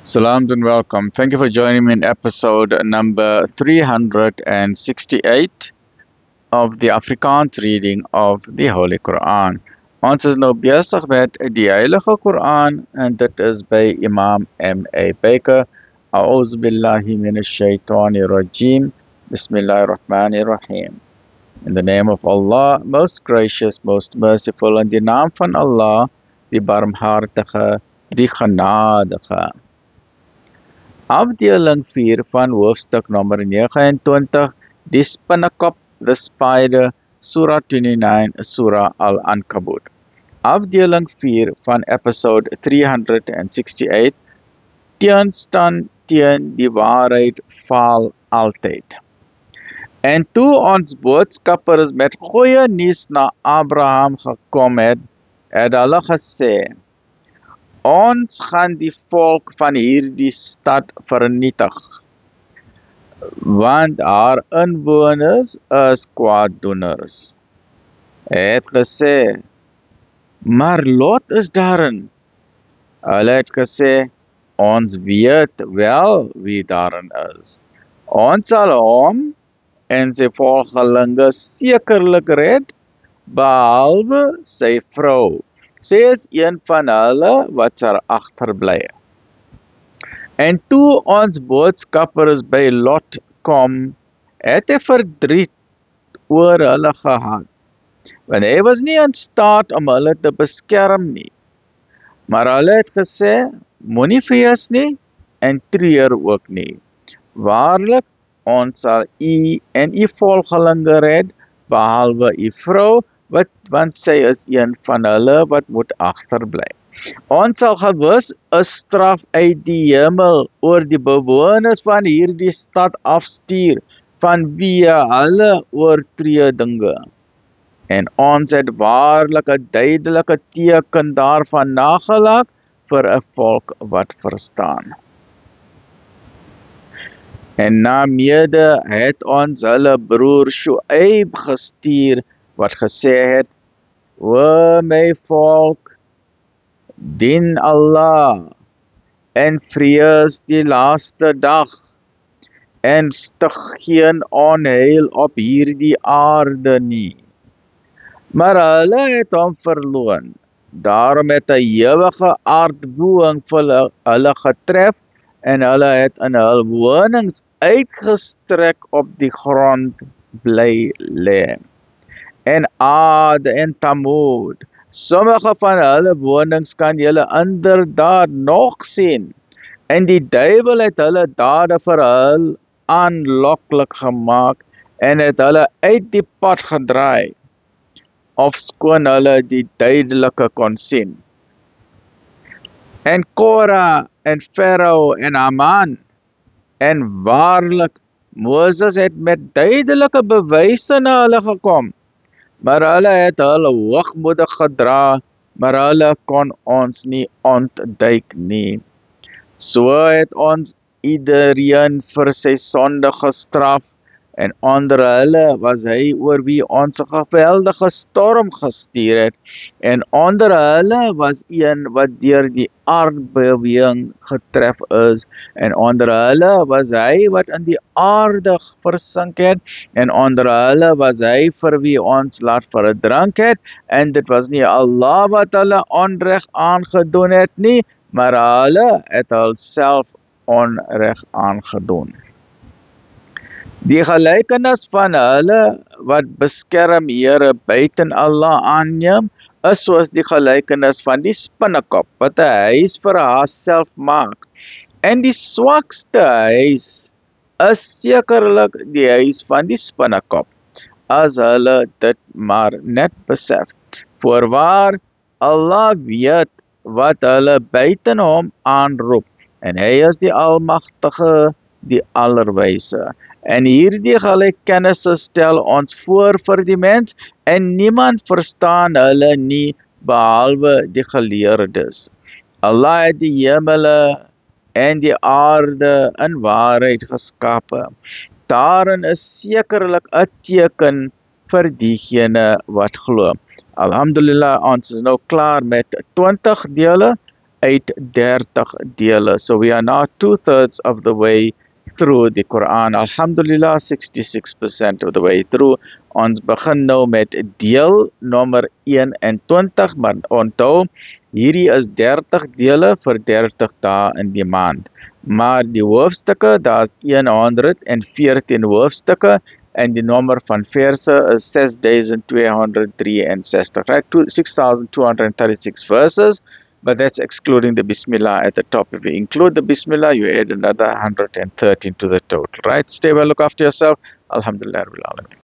Salam and welcome. Thank you for joining me in episode number 368 of the Afrikaans reading of the Holy Quran. Ons is nou besig met die Heilige Quran en dit is by Imam M.A. Baker. A'udhu billahi minash shaitani rajim. Bismillahirrahmanirrahim. In the name of Allah, most gracious, most merciful, in die naam van Allah, die barmhartige, die genadige. Afdeling 4 van hoofstuk nommer 29, die spinnekop, the spider, Surah 29, Surah Al-Ankabut. Afdeling 4 van episode 368, teenstand teen die waarheid faal altyd. En toe ons boodskappers met goeie nuus na Abraham gekom het hulle gesê, ons gaan die volk van hierdie stad vernietig, want haar inwoners is kwaaddoeners. Hy het gesê, maar Lot is daarin. Hulle het gesê, ons weet wel wie daarin is. Ons sal hom en sy volgelinge sekerlik red, behalwe sy vrou. Sy is een van hulle wat sal agterbly. En toe ons boodskappers by Lot kom, het hy verdriet oor hulle gehad, want hy was nie in staat om hulle te beskerm nie. Maar hulle het gesê, moenie vrees nie en treur ook nie. Waarlik, ons sal u en u volgelinge red, behalwe u vrou, want sy is een van hulle wat moet agterbly. Ons sal gewis 'n straf uit die hemel oor die bewoners van hierdie stad afstuur, vanweë hulle oortredinge. En ons het waarlik 'n duidelike teken daarvan nagelaat vir 'n volk wat verstaan. En na mede het ons hulle broer Shuaib gestuur, wat gesê het, o my volk, dien Allah, en vrees die laaste dag, en stig geen onheil op hierdie aarde nie. Maar hulle het hom verloon, daarom het 'n ewige aardbewing hulle getref, en hulle het in hul wonings uitgestrek op die grond bly lê. En Aad en Tamud, sommige van hulle wonings kan julle inderdaad nog sien, en die duiwel het hulle dade vir hul aanloklik gemaak, en het hulle uit die pad gedraai, ofskoon hulle die duidelike kon sien. En Korah en Farao en Haman, en waarlik, Moses het met duidelike bewyse na hulle gekom, maar hulle het hulle hoogmoedig gedra, maar hulle kon ons nie ontduik nie. So het ons iedereen vir sy sonde gestraf, en onder hulle was hy oor wie ons 'n geweldige storm gestuur het, en onder hulle was een wat deur die aardbewing getref is, en onder hulle was hy wat in die aarde versink het, en onder hulle was hy vir wie ons laat verdrink het, en dit was nie Allah wat hulle onreg aangedoen het nie, maar hulle het hulself onreg aangedoen. Die gelykenis van hulle wat beskerm Here buiten Allah aanneem, is soos die gelykenis van die spinnekop, wat 'n huis vir haarself maak. En die swakste huis is sekerlik die huis van die spinnekop, as hulle dit maar net besef. Voorwaar, Allah weet wat hulle buiten hom aanroep, en hy is die Almagtige, die Allerwyse. En hierdie gelykennisse stel ons voor vir die mens, en niemand verstaan hulle nie, behalwe die geleerdes. Allah het die hemele en die aarde in waarheid geskape. Daarin is sekerlik 'n teken vir diegene wat glo. Alhamdulillah, ons is nou klaar met 20 dele 38 dele. So we are now 2/3 of the way through die Koran. Alhamdulillah, 66% of the way through. Ons begin nou met deel nommer 21, maar onthou, hierdie is 30 dele vir 30 dae in die maand. Maar die hoofstukke, daar's 114 hoofstukke en die nommer van verse is 6263, right? 6236 verses. But that's excluding the Bismillah at the top. If you include the Bismillah, you add another 113 to the total, right? Stay well, look after yourself. Alhamdulillah Rabbil Alameen.